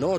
9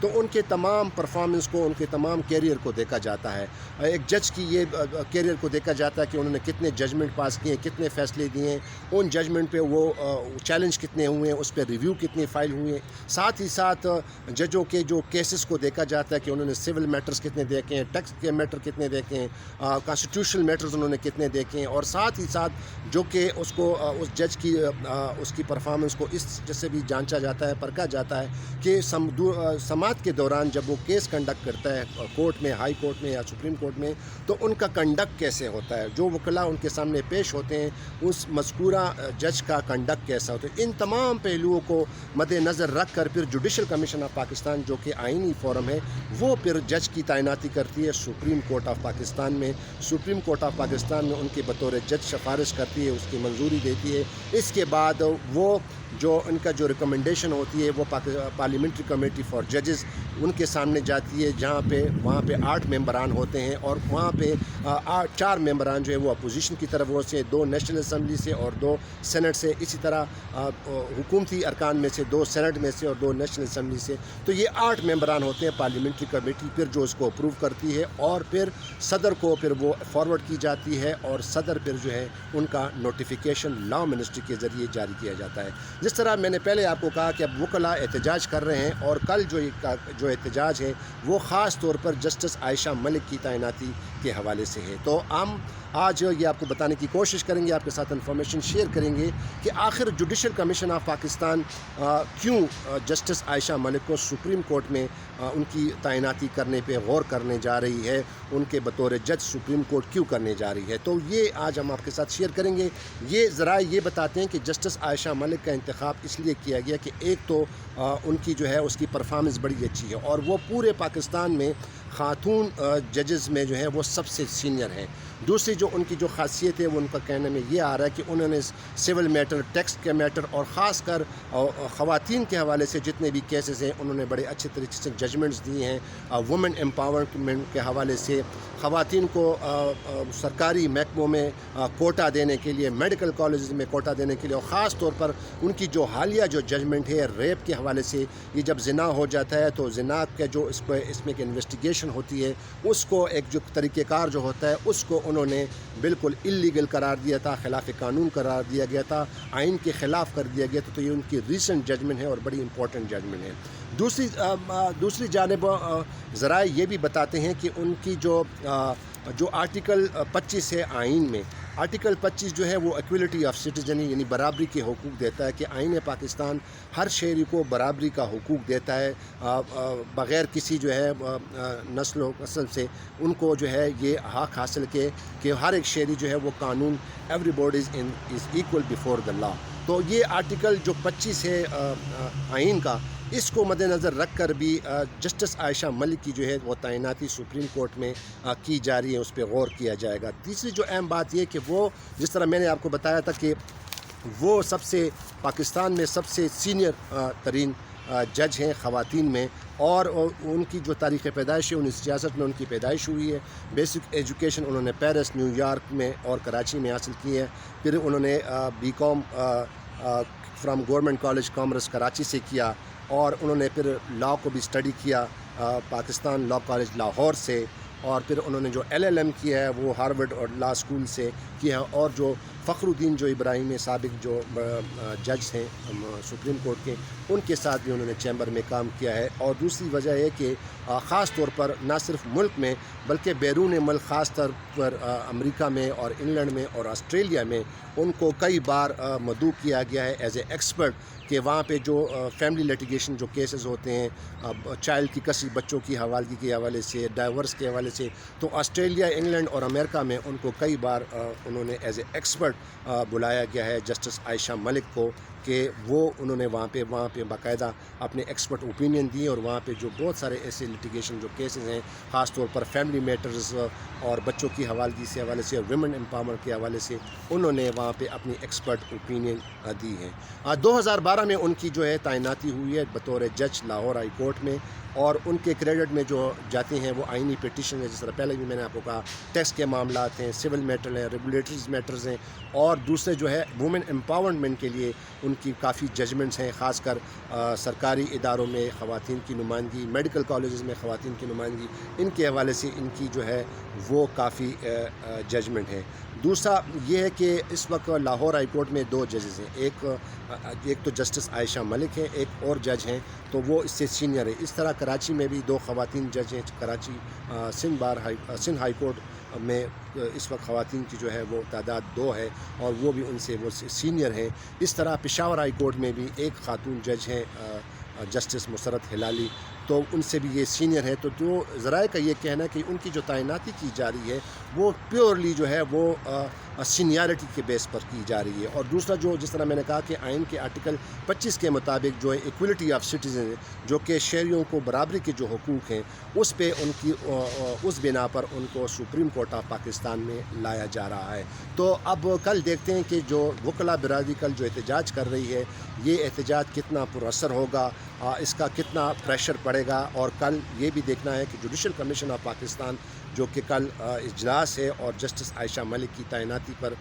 تو ان کے تمام پرفارمنس کو، ان کے تمام کیریئر کو دیکھا جاتا ہے۔ ایک جج کی یہ کیریئر کو دیکھا جاتا ہے کہ انہوں نے کتنے ججمنٹ پاس کیے ہیں، کتنے فیصلے دیے ہیں، ان ججمنٹ پہ وہ چیلنج کتنے ہوئے ہیں، اس پہ ریویو کتنے فائل ہوئے ہیں۔ ساتھ ہی ساتھ ججوں کے جو کیسز کو دیکھا جاتا ہے کہ انہوں نے سول میٹرز کتنے دیکھے ہیں، ٹیکس کے میٹر کتنے دیکھے ہیں، کانسٹیٹیوشنل میٹرز انہوں نے کتنے دیکھے ہیں، اور ساتھ ہی ساتھ جو کہ اس کو اس جج کی اس کی پرفارمنس کو اس جیسے بھی جانچا جاتا ہے، پرکھا جاتا ہے کہ سماعت کے دوران جب وہ کیس کنڈکٹ کرتا ہے کورٹ میں، ہائی کورٹ میں یا سپریم کورٹ میں، تو ان کا کنڈکٹ کیسے ہوتا ہے، جو وکلاء ان کے سامنے پیش ہوتے ہیں اس مذکورہ جج کا کنڈکٹ کیسا ہوتا ہے۔ ان تمام پہلوؤں کو مد نظر رکھ کر پھر جوڈیشل کمیشن آف پاکستان جو کہ آئینی فورم ہے، وہ پھر جج کی تعیناتی کرتی ہے سپریم کورٹ آف پاکستان میں۔ سپریم کورٹ آف پاکستان میں ان کے بطور جج سفارش کرتی ہے، اس کی منظوری دیتی ہے۔ اس کے بعد وہ جو ان کا جو ریکمنڈیشن ہوتی ہے وہ پارلیمنٹری کمیٹی فار ججز ان کے سامنے جاتی ہے، وہاں پہ 8 ممبران ہوتے ہیں، اور وہاں پہ 4 ممبران جو ہے وہ اپوزیشن کی طرف سے، 2 نیشنل اسمبلی سے اور 2 سینٹ سے، اسی طرح حکومتی ارکان میں سے 2 سینٹ میں سے اور 2 نیشنل اسمبلی سے۔ تو یہ 8 ممبران ہوتے ہیں پارلیمنٹری کمیٹی، پھر جو اس کو اپروو کرتی ہے اور پھر صدر کو پھر وہ فارورڈ کی جاتی ہے، اور صدر پھر جو ہے ان کا نوٹیفیکیشن لا منسٹری کے ذریعے جاری کیا جاتا ہے۔ جس طرح میں نے پہلے آپ کو کہا کہ اب وکلاء احتجاج کر رہے ہیں، اور کل جو احتجاج ہے وہ خاص طور پر جسٹس عائشہ ملک کی تعیناتی کے حوالے سے ہے۔ تو ہم آج یہ آپ کو بتانے کی کوشش کریں گے، آپ کے ساتھ انفارمیشن شیئر کریں گے کہ آخر جوڈیشل کمیشن آف پاکستان کیوں جسٹس عائشہ ملک کو سپریم کورٹ میں ان کی تعیناتی کرنے پہ غور کرنے جا رہی ہے، ان کے بطور جج سپریم کورٹ کیوں کرنے جا رہی ہے۔ تو یہ آج ہم آپ کے ساتھ شیئر کریں گے۔ یہ ذرائع یہ بتاتے ہیں کہ جسٹس عائشہ ملک کا انتخاب اس لیے کیا گیا کہ ایک تو ان کی جو ہے اس کی پرفارمنس بڑی اچھی ہے، اور وہ پورے پاکستان میں خاتون ججز میں جو ہے وہ سب سے سینئر ہیں۔ دوسری جو ان کی جو خاصیت ہے وہ ان کا کہنے میں یہ آ رہا ہے کہ انہوں نے سول میٹر، ٹیکس کے میٹر اور خاص کر خواتین کے حوالے سے جتنے بھی کیسز ہیں انہوں نے بڑے اچھے طریقے سے ججمنٹس دیے ہیں۔ وومن امپاورمنٹ کے حوالے سے خواتین کو سرکاری محکموں میں کوٹا دینے کے لیے، میڈیکل کالجز میں کوٹا دینے کے لیے، اور خاص طور پر ان کی جو حالیہ جو ججمنٹ ہے ریپ کے حوالے سے، یہ جب زنا ہو جاتا ہے تو زنا کا جو اس میں ایک انویسٹیگیشن ہوتی ہے، اس کو ایک جو طریقہ کار جو ہوتا ہے اس کو انہوں نے بالکل اللیگل قرار دیا تھا، خلاف قانون قرار دیا گیا تھا، آئین کے خلاف کر دیا گیا تھا۔ تو یہ ان کی ریسنٹ ججمنٹ ہے اور بڑی امپورٹنٹ ججمنٹ ہے۔ دوسری جانب ذرائع یہ بھی بتاتے ہیں کہ ان کی جو آرٹیکل 25 ہے آئین میں، آرٹیکل 25 جو ہے وہ ایکویلٹی آف سٹیزن یعنی برابری کے حقوق دیتا ہے، کہ آئین پاکستان ہر شہری کو برابری کا حقوق دیتا ہے، بغیر کسی جو ہے نسل و نسل سے ان کو جو ہے یہ حق حاصل کہ ہر ایک شہری جو ہے وہ قانون everybody is equal before the law. تو یہ آرٹیکل جو 25 ہے آئین کا، اس کو مد نظر رکھ کر بھی جسٹس عائشہ ملک کی جو ہے وہ تعیناتی سپریم کورٹ میں کی جا رہی ہے، اس پہ غور کیا جائے گا۔ تیسری جو اہم بات یہ کہ وہ جس طرح میں نے آپ کو بتایا تھا کہ وہ پاکستان میں سب سے سینئر ترین جج ہیں خواتین میں، اور ان کی جو تاریخ پیدائش ہے 1966 میں ان کی پیدائش ہوئی ہے۔ بیسک ایجوکیشن انہوں نے پیرس، نیو یارک میں اور کراچی میں حاصل کی ہے۔ پھر انہوں نے BCom from government college commerce Karachi سے کیا، اور انہوں نے پھر لا کو بھی اسٹڈی کیا پاکستان لا کالج لاہور سے، اور پھر انہوں نے جو LLM کیا ہے وہ ہارورڈ اور لا اسکول سے کیا ہے۔ اور جو فخر الدین جو ابراہیم سابق جو جج ہیں سپریم کورٹ کے، ان کے ساتھ بھی انہوں نے چیمبر میں کام کیا ہے۔ اور دوسری وجہ ہے کہ خاص طور پر نہ صرف ملک میں بلکہ بیرون ملک، خاص طور پر امریکہ میں اور انگلینڈ میں اور آسٹریلیا میں ان کو کئی بار مدعو کیا گیا ہے ایز اے ایکسپرٹ، کہ وہاں پہ جو فیملی لیٹیگیشن جو کیسز ہوتے ہیں، چائلڈ کی کسی بچوں کی حوالگی کے حوالے سے، ڈائیورس کے حوالے سے، تو آسٹریلیا، انگلینڈ اور امریکہ میں ان کو کئی بار انہوں نے ایز اے ایکسپرٹ بلایا گیا ہے جسٹس عائشہ ملک کو، کہ وہ انہوں نے وہاں پہ باقاعدہ اپنے ایکسپرٹ اوپینین دیے، اور وہاں پہ جو بہت سارے ایسے لیٹیگیشن جو کیسز ہیں، خاص طور پر فیملی میٹرز اور بچوں کی حوالگی سے حوالے سے، ویمن امپاورمنٹ کے حوالے سے، انہوں نے وہاں پہ اپنی ایکسپرٹ اوپینین دی ہے۔ 2012 میں ان کی جو ہے تعیناتی ہوئی ہے بطور جج لاہور ہائی کورٹ میں، اور ان کے کریڈٹ میں جو جاتے ہیں وہ آئینی پیٹیشن ہے، جس طرح پہلے بھی میں نے آپ کو کہا، ٹیکس کے معاملات ہیں، سول میٹر ہیں، ریگولیٹریز میٹرز ہیں، اور دوسرے جو ہے وومن امپاورمنٹ کے لیے ان کی کافی ججمنٹس ہیں، خاص کر سرکاری اداروں میں خواتین کی نمائندگی، میڈیکل کالجز میں خواتین کی نمائندگی، ان کے حوالے سے ان کی جو ہے وہ کافی ججمنٹ ہے۔ دوسرا یہ ہے کہ اس وقت لاہور ہائی کورٹ میں 2 ججز ہیں، ایک تو جسٹس عائشہ ملک ہیں، ایک اور جج ہیں، تو وہ اس سے سینئر ہے۔ اس طرح کراچی میں بھی 2 خواتین جج ہیں، کراچی سندھ ہائی کورٹ میں اس وقت خواتین کی جو ہے وہ تعداد 2 ہے، اور وہ بھی ان سے وہ سینئر ہیں۔ اس طرح پشاور ہائی کورٹ میں بھی 1 خاتون جج ہیں، جسٹس مسرت ہلالی، تو ان سے بھی یہ سینئر ہے۔ تو جو ذرائع کا یہ کہنا ہے کہ ان کی جو تعیناتی کی جا رہی ہے وہ پیورلی جو ہے وہ سینیارٹی کے بیس پر کی جا رہی ہے۔ اور دوسرا جو جس طرح میں نے کہا کہ آئین کے آرٹیکل 25 کے مطابق جو ہے ایکولیٹی آف سٹیزن، جو کہ شہریوں کو برابری کے جو حقوق ہیں، اس پہ ان کی اس بنا پر ان کو سپریم کورٹ آف پاکستان میں لایا جا رہا ہے۔ تو اب کل دیکھتے ہیں کہ جو وکلاء برادری کل جو احتجاج کر رہی ہے، یہ احتجاج کتنا پر اثر ہوگا، اس کا کتنا پریشر پڑے گا۔ اور کل یہ بھی دیکھنا ہے کہ جوڈیشل کمیشن آف پاکستان جو کہ کل اجلاس ہے اور جسٹس عائشہ ملک کی تعیناتی پر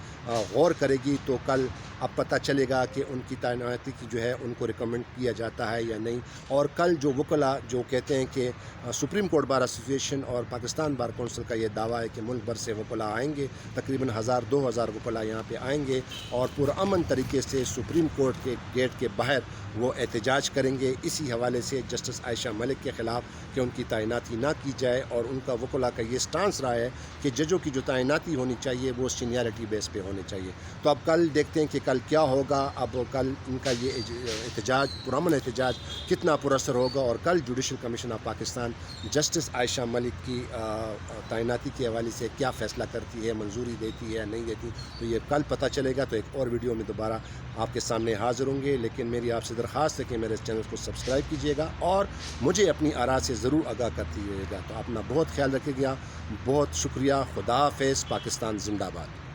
غور کرے گی، تو کل اب پتہ چلے گا کہ ان کی تعیناتی کی جو ہے ان کو ریکمنڈ کیا جاتا ہے یا نہیں۔ اور کل جو وکلاء جو کہتے ہیں کہ سپریم کورٹ بار ایسوسیشن اور پاکستان بار کونسل کا یہ دعویٰ ہے کہ ملک بھر سے وکلاء آئیں گے، تقریباً 1000-2000 وکلاء یہاں پہ آئیں گے، اور پرامن طریقے سے سپریم کورٹ کے گیٹ کے باہر وہ احتجاج کریں گے، اسی حوالے سے جسٹس عائشہ ملک کے خلاف کہ ان کی تعیناتی نہ کی جائے۔ اور ان کا وکلاء کا یہ سٹانس رہا ہے کہ ججوں کی جو تعیناتی ہونی چاہیے وہ سینیارٹی بیس پہ ہونی چاہیے۔ تو اب کل دیکھتے ہیں کہ کل کیا ہوگا، اب کل ان کا یہ احتجاج، پرامن احتجاج کتنا پر اثر ہوگا، اور کل judicial commission of Pakistan justice Ayesha Malik کی تعیناتی کے حوالے سے کیا فیصلہ کرتی ہے، منظوری دیتی ہے یا نہیں دیتی، تو یہ کل پتہ چلے گا۔ تو ایک اور ویڈیو میں دوبارہ آپ کے سامنے حاضر ہوں گے، لیکن میری آپ سے درخواست ہے کہ میرے چینل کو سبسکرائب کیجیے گا اور مجھے اپنی آراء سے ضرور آگاہ کرتی رہیے گا۔ تو اپنا بہت خیال رکھیے گا، بہت شکریہ، خدا حافظ، پاکستان زندہ باد۔